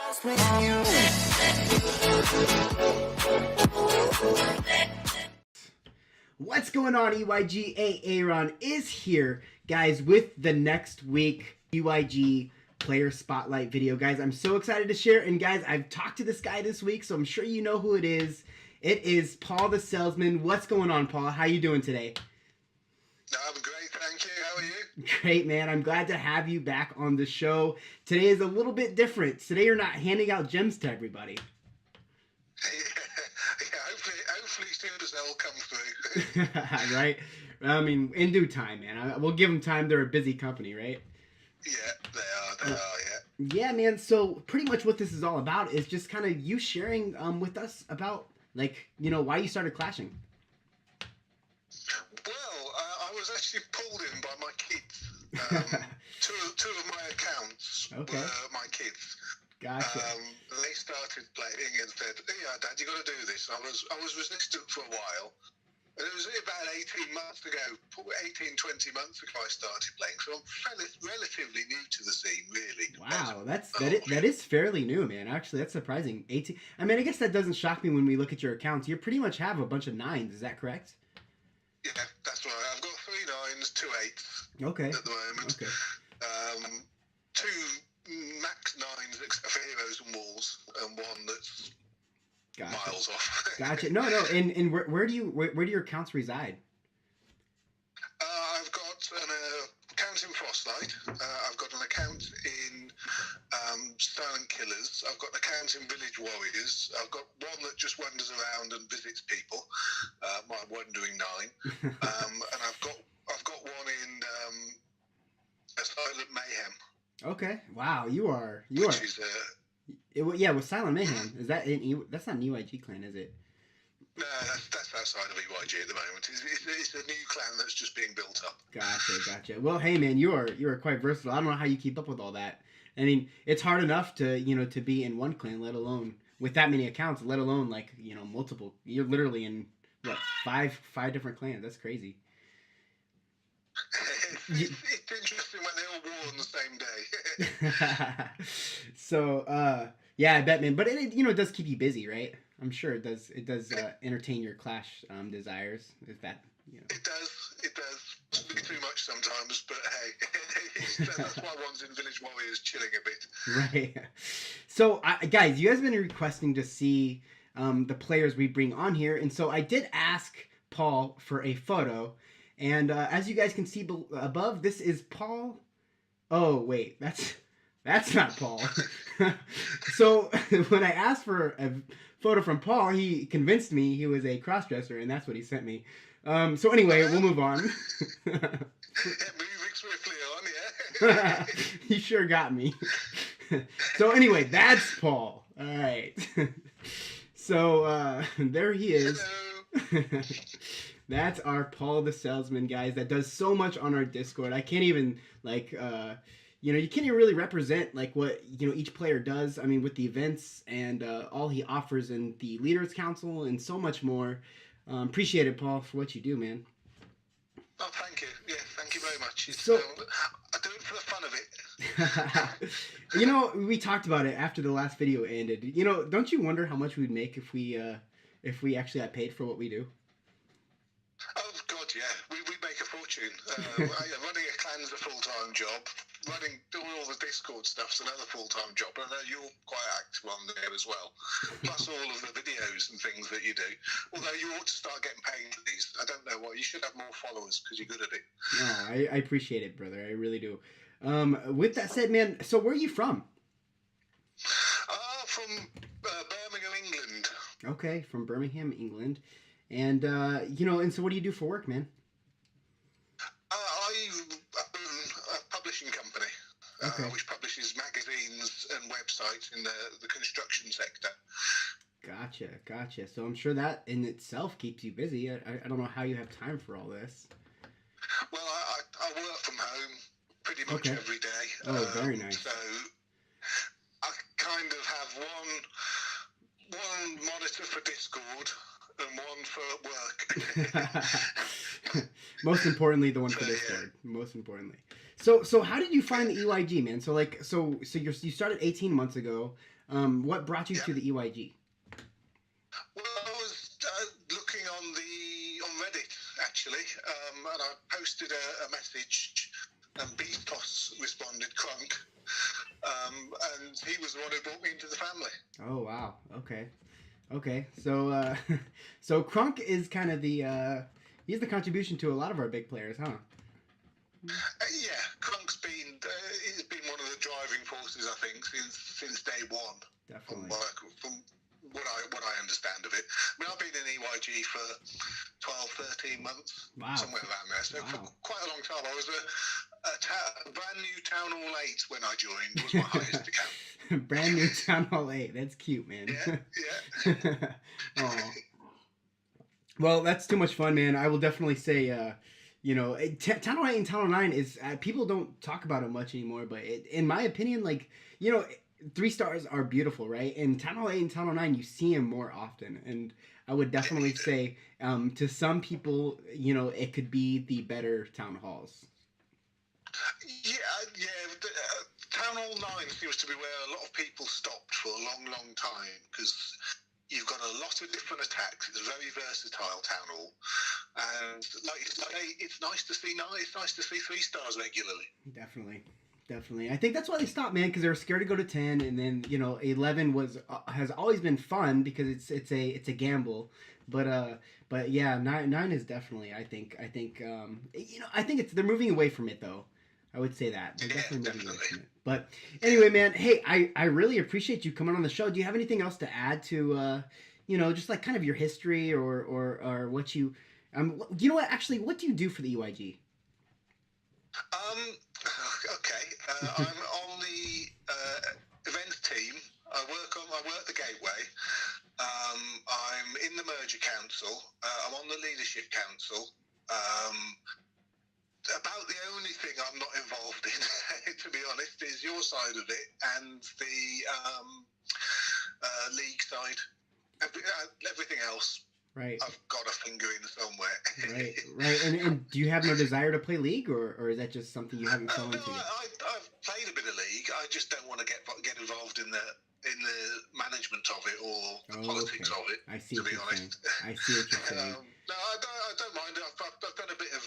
What's going on, EYG? Aaron is here, guys, with the next week EYG player spotlight video. Guys, I'm so excited to share, and guys, I've talked to this guy this week, so I'm sure you know who it is. It is Paul the Salesman. What's going on, Paul? How you doing today? I'm great, thank you. How are you? Great, man. I'm glad to have you back on the show. Today is a little bit different. Today you're not handing out gems to everybody. Yeah, hopefully Supercell will come through. Right? I mean, in due time, man. We'll give them time. They're a busy company, right? Yeah, they are, yeah. Yeah, man. So pretty much what this is all about is just kind of you sharing with us about, like, you know, why you started clashing. Well, I was actually pulled in by my kids. Two of my accounts Okay. were my kids. Gotcha. They started playing and said, "Yeah, Dad, you got to do this." I was resistant for a while. And it was about 18 months ago, 20 months ago I started playing. So I'm relatively new to the scene, really. Wow, that is fairly new, man. Actually, that's surprising. 18. I mean, I guess that doesn't shock me when we look at your accounts. You pretty much have a bunch of 9s. Is that correct? Yeah, that's right. I've got 3 9s, 2 8s. Okay. At the moment. Okay. 2 max 9s except for Heroes and Walls, and 1 that's Gotcha. miles off. Gotcha. No. And where do your accounts reside? I've got an account in Frostlight. I've got an account in Silent Killers. I've got an account in Village Warriors. I've got one that just wanders around and visits people. My Wandering 9. And I've got one in Silent Mayhem. Okay. Wow. You are. Which is Yeah, with Silent Mayhem. Is that that's not an EYG clan, is it? no, that's outside of EYG at the moment. It's a new clan that's just being built up. Gotcha. Well, hey, man, you are quite versatile. I don't know how you keep up with all that. I mean, it's hard enough to be in one clan, let alone with that many accounts, let alone multiple. You're literally in what, five different clans. That's crazy. It's interesting when they all war on the same day. So, yeah, I bet, man. But it does keep you busy, right? I'm sure it does. It does entertain your clash desires. If that, It does. It's too much sometimes, but hey, that's why one's in Village Warriors chilling a bit. Right. So, guys, you guys have been requesting to see the players we bring on here, and so I did ask Paul for a photo, and as you guys can see above, this is Paul. Oh wait, that's not Paul. So when I asked for a photo from Paul, he convinced me he was a crossdresser, and that's what he sent me. So anyway, we'll move on. Moving swiftly on, yeah. He sure got me. So anyway, that's Paul. All right. So there he is. Hello. That's our Paul the Salesman, guys. That does so much on our Discord. I can't even you can't even really represent what each player does. I mean, with the events and all he offers in the Leaders Council and so much more. Appreciate it, Paul, for what you do, man. Oh, thank you. Yeah, thank you very much. So, I do it for the fun of it. We talked about it after the last video ended. Don't you wonder how much we'd make if we actually got paid for what we do? Oh God, yeah, we make a fortune. Running a clan's a full-time job. Doing all the Discord stuff's another full-time job. I know you're quite active on there as well. Plus all of the videos and things that you do. Although you ought to start getting paid for these. I don't know why. You should have more followers because you're good at it. No, I appreciate it, brother. I really do. With that said, man, so where are you from? From Birmingham, England. Okay, from Birmingham, England. And, and so what do you do for work, man? I own a publishing company, which publishes magazines and websites in the construction sector. Gotcha. So I'm sure that in itself keeps you busy. I don't know how you have time for all this. Well, I work from home pretty much every day. Oh, very nice. So I kind of have one monitor for Discord and one for work. Most importantly, the one for Discord. Most importantly. So how did you find the EYG, man? So you started 18 months ago. What brought you Yeah. to the EYG? Well, I was looking on Reddit actually, and I posted a message, and Beastos responded, Crunk, and he was the one who brought me into the family. Oh wow. Okay. Okay. So so Crunk is kind of the he's the contribution to a lot of our big players, huh? Yeah, Crunk's been he's been one of the driving forces, I think, since day one. Definitely. From what I understand of it. I mean, I've been in EYG for 12, 13 months, Wow. somewhere around there. So for quite a long time, I was a brand new Town Hall 8 when I joined, was my highest account. Brand new Town Hall 8. That's cute, man. Yeah. Oh. Well, that's too much fun, man. I will definitely say, Town Hall 8 and Town Hall 9 is, people don't talk about it much anymore, but in my opinion, 3 stars are beautiful, right? And Town Hall 8 and Town Hall 9, you see them more often. And I would definitely say, to some people, it could be the better town halls. Yeah. Town Hall 9 seems to be where a lot of people stopped for a long, long time, because you've got a lot of different attacks. It's a very versatile Town Hall. And like you say, it's nice to see 3 stars regularly. Definitely. I think that's why they stopped, man, because they were scared to go to 10, and then 11 has always been fun because it's a gamble, but yeah, 9 is definitely, I think they're moving away from it though. I would say that they're definitely moving away from it. But anyway, man, hey, I really appreciate you coming on the show. Do you have anything else to add to just like kind of your history or what you you know what, actually, what do you do for the EYG? Okay. I'm on the events team. I work the gateway. I'm in the merger council. I'm on the leadership council. About the only thing I'm not involved in, to be honest, is your side of it and the league side. Everything else, Right. I've got a finger in somewhere. Right. And do you have no desire to play League, or is that just something you haven't fallen No, into? I've played a bit of League. I just don't want to get involved in the management of it or the politics of it. I see to what be you're honest. saying. I see what you're saying. No, I don't mind it. I've done a bit of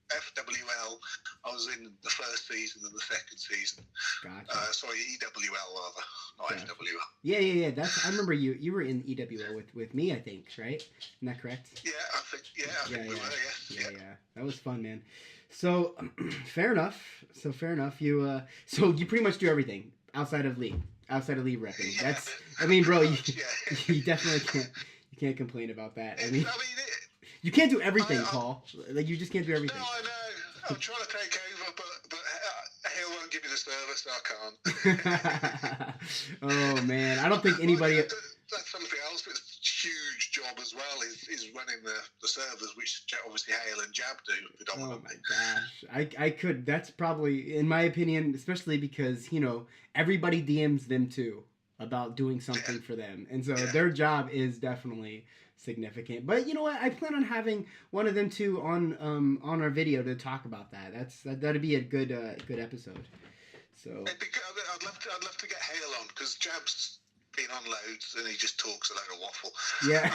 FWL. I was in the first season and the second season. Gotcha. Sorry, EWL rather, not Gotcha. FWL. Yeah. I remember you were in EWL with me, I think, right? Isn't that correct? Yeah, I think we were. Yes. Yeah. That was fun, man. So fair enough. You so you pretty much do everything outside of League repping. Yeah. That's, I mean, bro, you definitely can't complain about that. I mean, you can't do everything, Paul. Like, you just can't do everything. No, I know. I'm trying to take over, but Hill won't give me the service, so I can't. Oh man, I don't think anybody. That's something else. It's a huge job as well. Is running the servers, which obviously Hale and Jab do predominantly. Oh my gosh, I could. That's probably, in my opinion, especially because everybody DMs them too about doing something for them, and so their job is definitely significant. But you know what? I plan on having one of them too on our video to talk about that. That'd be a good episode. So I'd love to get Hale on, because Jab's been on loads and he just talks a load of waffle. Yeah.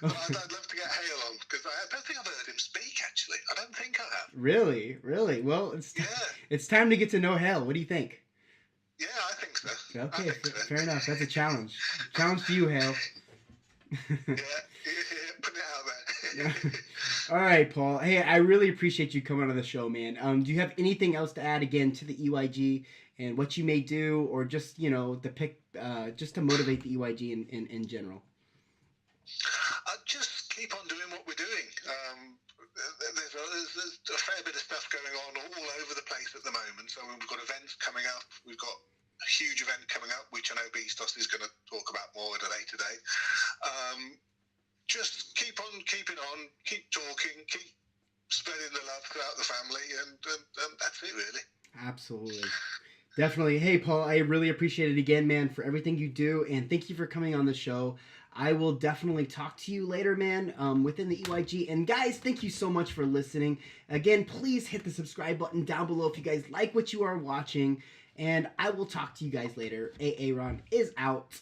But I'd love to get Hale on, because I don't think I've heard him speak actually. I don't think I have. Really? Well, it's time to get to know Hale. What do you think? Yeah, I think so. Okay, fair enough. That's a challenge. Challenge to you, Hale. Put it out there. All right, Paul. Hey, I really appreciate you coming on the show, man. Do you have anything else to add again to the EYG and what you may do, or just just to motivate the EYG in general? Just keep on doing what we're doing. There's a fair bit of stuff going on all over the place at the moment. So we've got events coming up. We've got a huge event coming up, which I know Beastos is going to talk about more at a later date. Just keep on keeping on, keep talking, keep spreading the love throughout the family, and that's it, really. Absolutely. Definitely. Hey, Paul, I really appreciate it again, man, for everything you do, and thank you for coming on the show. I will definitely talk to you later, man, within the EYG. And guys, thank you so much for listening. Again, please hit the subscribe button down below if you guys like what you are watching. And I will talk to you guys later. Aaron is out.